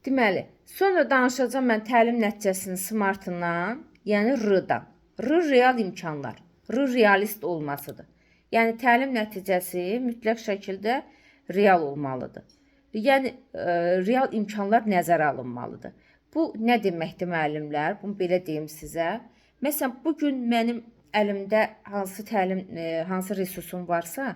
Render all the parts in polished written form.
Deməli, sonra danışacağım mən təlim nəticəsinin smartından, yəni R-dan. R real imkanlar, R realist olmasıdır. Yəni təlim nəticəsi mütləq şəkildə real olmalıdır. Yəni real imkanlar nəzərə alınmalıdır. Bu nə deməkdir müəllimlər? Bunu belə deyim sizə. Məsələn, bu gün mənim əlimdə hansı resursum varsa,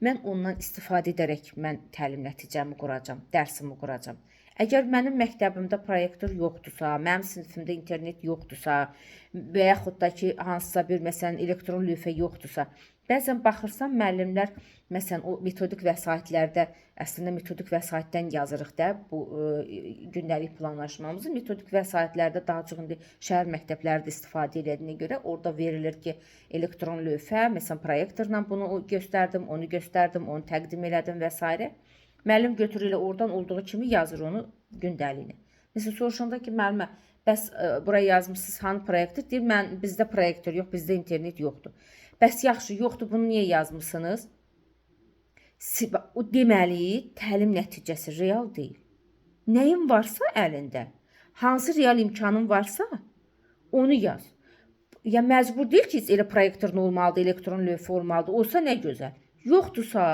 mən ondan istifadə edərək mən təlim nəticəmi quracam, dərsimi quracam. Əgər mənim məktəbimdə proyektor yoxdursa, mənim sinifimdə internet yoxdursa və yaxud da ki, hansısa bir məsələn elektron lövhə yoxdursa, bəzən baxırsan müəllimlər məsələn o metodik vəsaitlərdə əslində metodik vəsaitdən yazırıq da bu gündəlik planlaşmamızı. Metodik vəsaitlərdə daha çox indi şəhər məktəblərində istifadə edildiyinə görə orada verilir ki, elektron lövhə, məsələn proyektorla bunu göstərdim, onu təqdim elədim və s. Müəllim götürür elə oradan olduğu kimi yazır onu gündəliyini. Məsələn, soruşanda ki, müəllimə, bəs buraya yazmışsınız hanı proyektor? Deyir, bizdə proyektor yox, bizdə internet yoxdur. Bəs yaxşı, yoxdur, bunu niyə yazmışsınız? O deməli, təlim nəticəsi real deyil. Nəyin varsa əlində, hansı real imkanın varsa, onu yaz. Ya məcbur deyil ki, elə proyektorun olmalıdır, elektron lövhə olmalıdır. Olsa nə gözəl. Yoxdursa,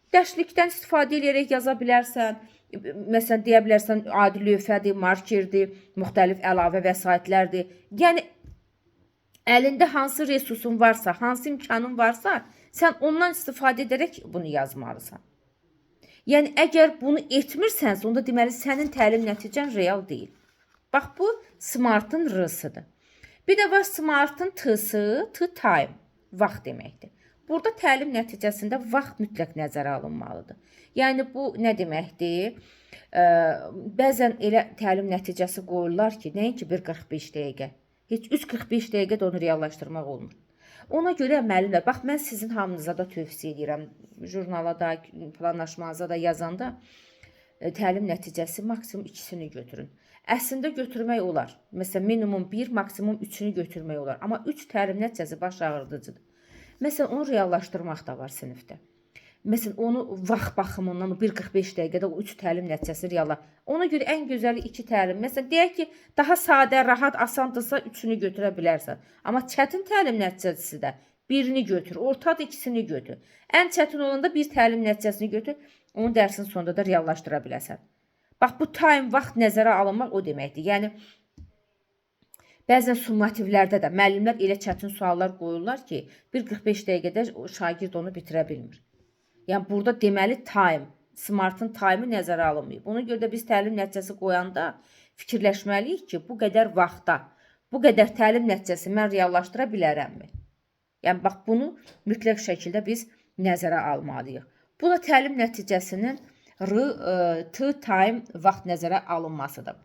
dərslikdən istifadə edərək yaza bilərsən. Məsələn, deyə bilərsən, adi lövhədir, markerdir, müxtəlif əlavə vəsaitlərdir. Yəni, əlində hansı resursun varsa, hansı imkanın varsa, sən ondan istifadə edərək bunu yazmalısan. Yəni, əgər bunu etmirsənsə, onda deməli, sənin təlim nəticən real deyil. Bax, bu Smart'ın R-sıdır. Bir də var Smart'ın T-sı, T-time, vaxt deməkdir. Burada təlim nəticəsində vaxt mütləq nəzərə alınmalıdır. Yəni, bu nə deməkdir? Bəzən elə təlim nəticəsi qoyurlar ki, nəinki 1:45 dəqiqə. Heç 3:45 dəqiqə də onu reallaşdırmaq olmur. Ona görə müəllimlər, bax, mən sizin hamınıza da tövsiyə edirəm. Jurnala da, planlaşmanıza da yazanda təlim nəticəsi maksimum 2-sini götürün. Əslində götürmək olar. Məsələn, minimum 1, maksimum 3-ünü götürmək olar. Amma 3 təlim nəticəsi baş ağrıdıcıdır. Məsələn, onu reallaşdırmaq da var sinifdə. Məsələn, onu vaxt baxımından 1:45 dəqiqədə o 3 təlim nəticəsini reallar. Ona görə ən gözəli 2 təlim. Məsələn, deyək ki, daha sadə, rahat, asandırsa 3-ünü götürə bilərsən. Amma çətin təlim nəticəsi də 1-ni götür, ortada 2-sini götür. Ən çətin olanda 1 təlim nəticəsini götür, onu dərsin sonunda da reallaşdıra bilərsən. Bax, bu time, vaxt nəzərə alınmaq o deməkdir. Yəni, bəzən summativlərdə də müəllimlər elə çətin suallar qoyurlar ki, 1:45 dəqiqədə şagird onu bitirə bilmir. Yəni, burada deməli time, Smart'ın time'ı nəzərə alınmayıb. Ona görə də biz təlim nəticəsi qoyanda fikirləşməliyik ki, bu qədər vaxtda, bu qədər təlim nəticəsi mən reallaşdıra bilərəmmi? Yəni, bax, bunu mütləq şəkildə biz nəzərə almalıyıq. Bu da təlim nəticəsinin T-time vaxt nəzərə alınmasıdır.